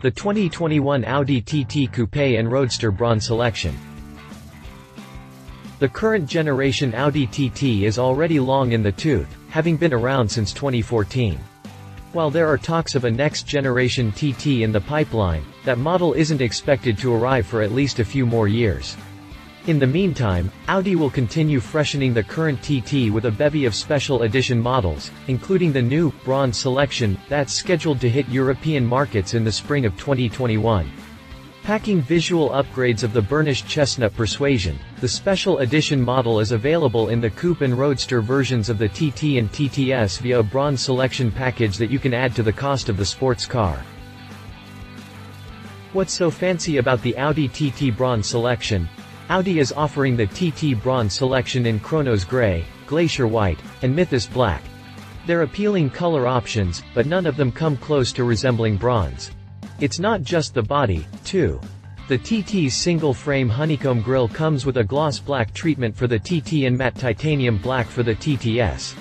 The 2021 Audi TT Coupé and Roadster Bronze Selection. The current generation Audi TT is already long in the tooth, having been around since 2014. While there are talks of a next-generation TT in the pipeline, that model isn't expected to arrive for at least a few more years. In the meantime, Audi will continue freshening the current TT with a bevy of special edition models, including the new, Bronze Selection, that's scheduled to hit European markets in the spring of 2021. Packing visual upgrades of the burnished chestnut Persuasion, the special edition model is available in the coupe and roadster versions of the TT and TTS via a Bronze Selection package that you can add to the cost of the sports car. What's so fancy about the Audi TT Bronze Selection? Audi is offering the TT Bronze Selection in Chronos Grey, Glacier White, and Mythos Black. They're appealing color options, but none of them come close to resembling bronze. It's not just the body, too. The TT's single-frame honeycomb grille comes with a gloss black treatment for the TT and matte titanium black for the TTS.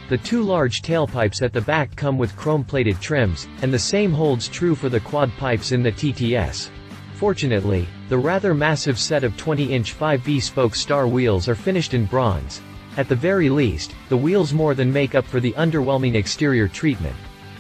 The two large tailpipes at the back come with chrome-plated trims, and the same holds true for the quad pipes in the TTS. Fortunately, the rather massive set of 20-inch 5V spoke star wheels are finished in bronze. At the very least, the wheels more than make up for the underwhelming exterior treatment.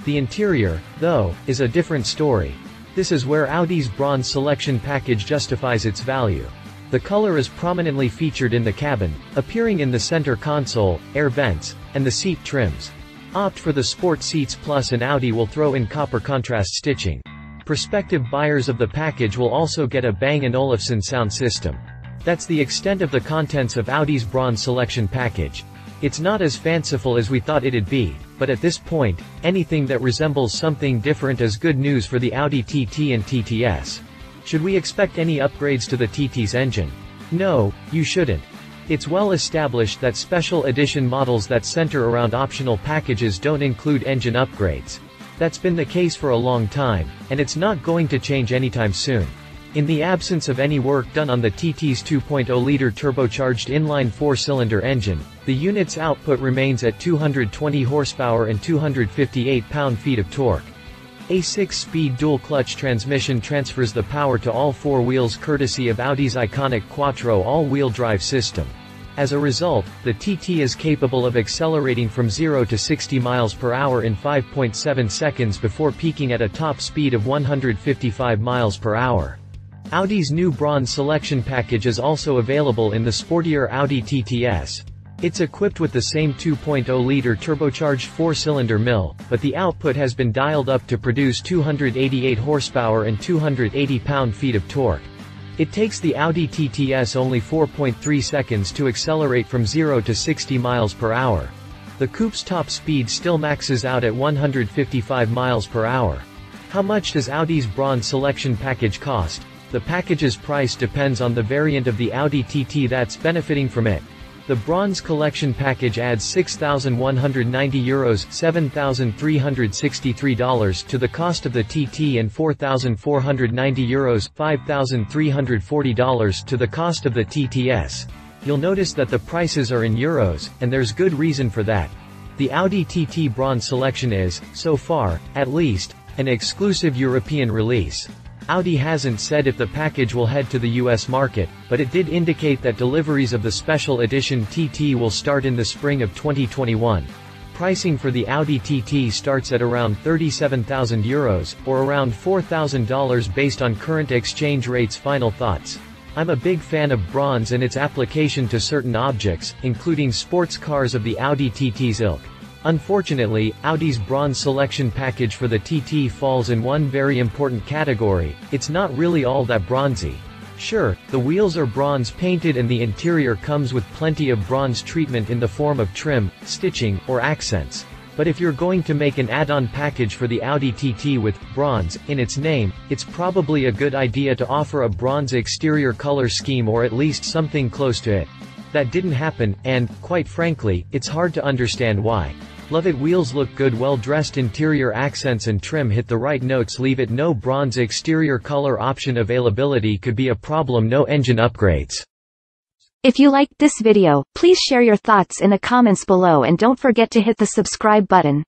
The interior, though, is a different story. This is where Audi's Bronze Selection package justifies its value. The color is prominently featured in the cabin, appearing in the center console, air vents, and the seat trims. Opt for the Sport Seats Plus and Audi will throw in copper contrast stitching. Prospective buyers of the package will also get a Bang & Olufsen sound system. That's the extent of the contents of Audi's Bronze Selection package. It's not as fanciful as we thought it'd be, but at this point, anything that resembles something different is good news for the Audi TT and TTS. Should we expect any upgrades to the TT's engine? No, you shouldn't. It's well established that special edition models that center around optional packages don't include engine upgrades. That's been the case for a long time, and it's not going to change anytime soon. In the absence of any work done on the TT's 2.0-liter turbocharged inline 4-cylinder engine, the unit's output remains at 220 horsepower and 258 pound-feet of torque. A 6-speed dual-clutch transmission transfers the power to all four wheels courtesy of Audi's iconic Quattro all-wheel drive system. As a result, the TT is capable of accelerating from 0 to 60 miles per hour in 5.7 seconds before peaking at a top speed of 155 miles per hour. Audi's new Bronze Selection package is also available in the sportier Audi TTS. It's equipped with the same 2.0-liter turbocharged 4-cylinder mill, but the output has been dialed up to produce 288 horsepower and 280 pound-feet of torque. It takes the Audi TTS only 4.3 seconds to accelerate from 0 to 60 miles per hour. The coupe's top speed still maxes out at 155 miles per hour. How much does Audi's Bronze Selection package cost? The package's price depends on the variant of the Audi TT that's benefiting from it. The Bronze Collection package adds €6,190 $7,363 to the cost of the TT and €4,490 $5,340 to the cost of the TTS. You'll notice that the prices are in euros, and there's good reason for that. The Audi TT Bronze Selection is, so far, at least, an exclusive European release. Audi hasn't said if the package will head to the US market, but it did indicate that deliveries of the special edition TT will start in the spring of 2021. Pricing for the Audi TT starts at around €37,000, or around $4,000 based on current exchange rates. Final thoughts. I'm a big fan of bronze and its application to certain objects, including sports cars of the Audi TT's ilk. Unfortunately, Audi's Bronze Selection package for the TT falls in one very important category: it's not really all that bronzy. Sure, the wheels are bronze painted and the interior comes with plenty of bronze treatment in the form of trim, stitching, or accents. But if you're going to make an add-on package for the Audi TT with bronze in its name, it's probably a good idea to offer a bronze exterior color scheme or at least something close to it. That didn't happen, and, quite frankly, it's hard to understand why. Love it. Wheels look good, well-dressed interior accents and trim hit the right notes. Leave it. No bronze exterior color option availability could be a problem. No engine upgrades. If you liked this video, please share your thoughts in the comments below and don't forget to hit the subscribe button.